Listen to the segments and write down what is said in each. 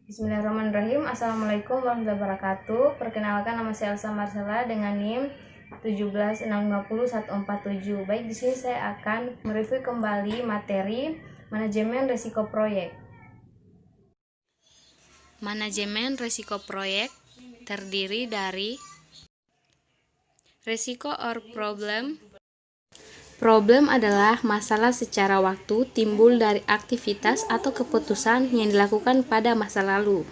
Bismillahirrahmanirrahim. Assalamualaikum warahmatullahi wabarakatuh. Perkenalkan, nama saya Elsa Marcella dengan NIM 1760147. Baik, di sini saya akan mereview kembali materi manajemen risiko proyek. Manajemen risiko proyek terdiri dari risiko or problem. Problem adalah masalah secara waktu timbul dari aktivitas atau keputusan yang dilakukan pada masa lalu.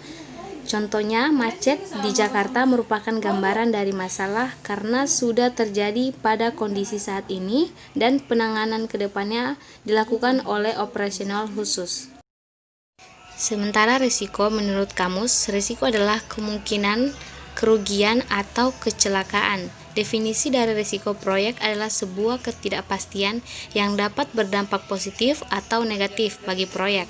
Contohnya, macet di Jakarta merupakan gambaran dari masalah karena sudah terjadi pada kondisi saat ini dan penanganan kedepannya dilakukan oleh operasional khusus. Sementara risiko menurut kamus, risiko adalah kemungkinan kerugian atau kecelakaan. Definisi dari risiko proyek adalah sebuah ketidakpastian yang dapat berdampak positif atau negatif bagi proyek.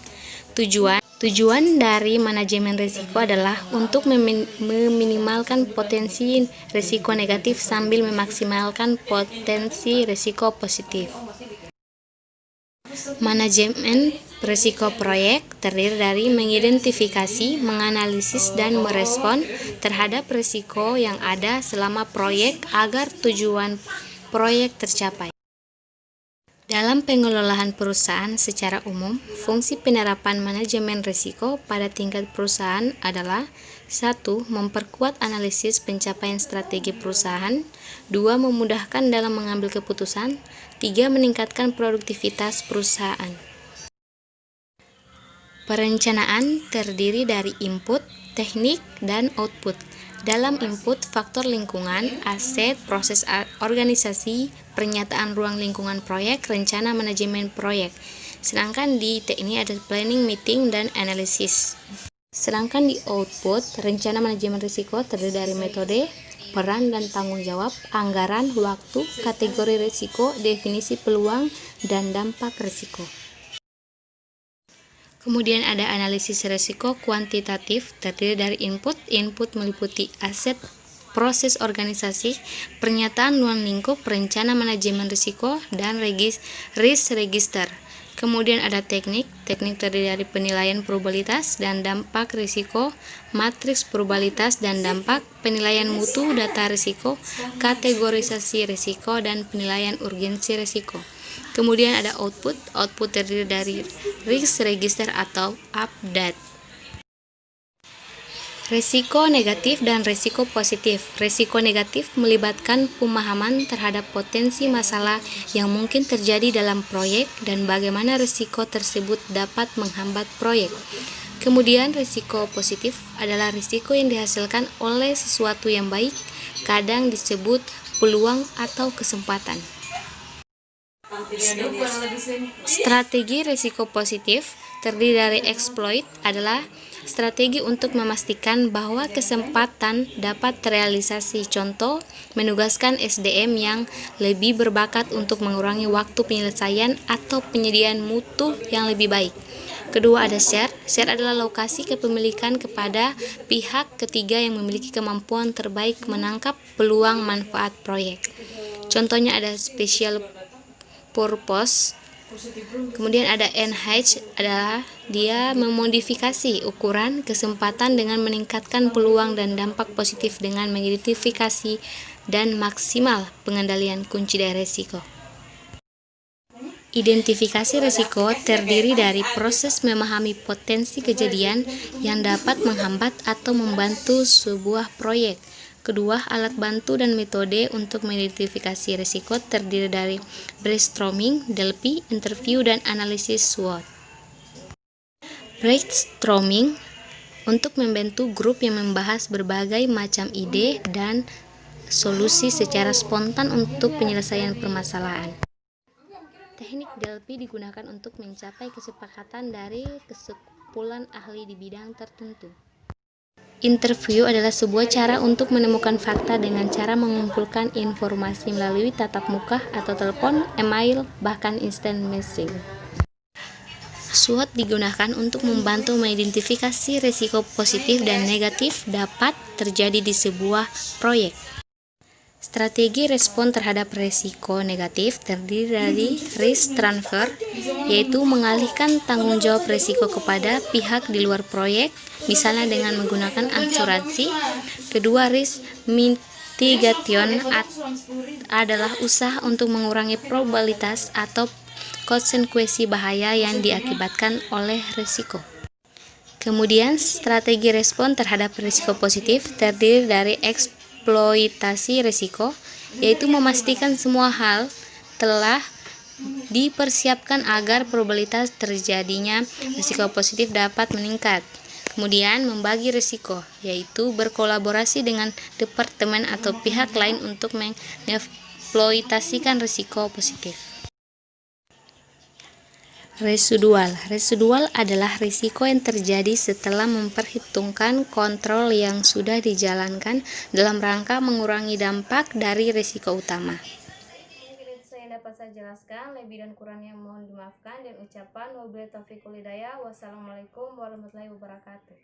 Tujuan dari manajemen risiko adalah untuk meminimalkan potensi risiko negatif sambil memaksimalkan potensi risiko positif. Manajemen risiko proyek terdiri dari mengidentifikasi, menganalisis, dan merespon terhadap risiko yang ada selama proyek agar tujuan proyek tercapai. Dalam pengelolaan perusahaan secara umum, fungsi penerapan manajemen risiko pada tingkat perusahaan adalah 1. Memperkuat analisis pencapaian strategi perusahaan. 2. Memudahkan dalam mengambil keputusan. 3. Meningkatkan produktivitas perusahaan. Perencanaan terdiri dari input, teknik, dan output. Dalam input, faktor lingkungan, aset, proses organisasi, pernyataan ruang lingkungan proyek, rencana manajemen proyek. Sedangkan di teknik ada planning, meeting, dan analisis. Sedangkan di output, rencana manajemen risiko terdiri dari metode, peran dan tanggung jawab, anggaran, waktu, kategori risiko, definisi peluang, dan dampak risiko. Kemudian ada analisis risiko kuantitatif terdiri dari input meliputi aset, proses organisasi, pernyataan ruang lingkup, rencana manajemen risiko, dan risk register. Kemudian ada teknik terdiri dari penilaian probabilitas dan dampak risiko, matriks probabilitas dan dampak, penilaian mutu data risiko, kategorisasi risiko, dan penilaian urgensi risiko. Kemudian ada output terdiri dari risk register atau update. Risiko negatif dan risiko positif. Risiko negatif melibatkan pemahaman terhadap potensi masalah yang mungkin terjadi dalam proyek dan bagaimana risiko tersebut dapat menghambat proyek. Kemudian risiko positif adalah risiko yang dihasilkan oleh sesuatu yang baik, kadang disebut peluang atau kesempatan. Strategi risiko positif terdiri dari exploit adalah strategi untuk memastikan bahwa kesempatan dapat terrealisasi. Contoh, menugaskan SDM yang lebih berbakat untuk mengurangi waktu penyelesaian atau penyediaan mutu yang lebih baik. Kedua ada share. Share adalah lokasi kepemilikan kepada pihak ketiga yang memiliki kemampuan terbaik menangkap peluang manfaat proyek. Contohnya ada special purpose. Kemudian ada enhance, adalah dia memodifikasi ukuran kesempatan dengan meningkatkan peluang dan dampak positif dengan mengidentifikasi dan maksimal pengendalian kunci dari risiko. Identifikasi risiko terdiri dari proses memahami potensi kejadian yang dapat menghambat atau membantu sebuah proyek. Kedua, alat bantu dan metode untuk mengidentifikasi risiko terdiri dari brainstorming, DLP, interview, dan analisis SWOT. Brainstorming untuk membentuk grup yang membahas berbagai macam ide dan solusi secara spontan untuk penyelesaian permasalahan. Teknik DLP digunakan untuk mencapai kesepakatan dari kesimpulan ahli di bidang tertentu. Interview adalah sebuah cara untuk menemukan fakta dengan cara mengumpulkan informasi melalui tatap muka atau telepon, email, bahkan instant messaging. SWOT digunakan untuk membantu mengidentifikasi risiko positif dan negatif dapat terjadi di sebuah proyek. Strategi respon terhadap risiko negatif terdiri dari risk transfer, yaitu mengalihkan tanggung jawab risiko kepada pihak di luar proyek, misalnya dengan menggunakan asuransi. Kedua, risk mitigation adalah usaha untuk mengurangi probabilitas atau konsekuensi bahaya yang diakibatkan oleh risiko. Kemudian, strategi respon terhadap risiko positif terdiri dari eksploitasi risiko, yaitu memastikan semua hal telah dipersiapkan agar probabilitas terjadinya risiko positif dapat meningkat. Kemudian, membagi risiko, yaitu berkolaborasi dengan departemen atau pihak lain untuk mengeksploitasikan risiko positif. Residual adalah risiko yang terjadi setelah memperhitungkan kontrol yang sudah dijalankan dalam rangka mengurangi dampak dari risiko utama. Mungkin itu saya dapat saya jelaskan, lebih dan kurangnya mohon dimaafkan, dan ucapan wabillahi taufiq wal hidayah. Wassalamualaikum warahmatullahi wabarakatuh.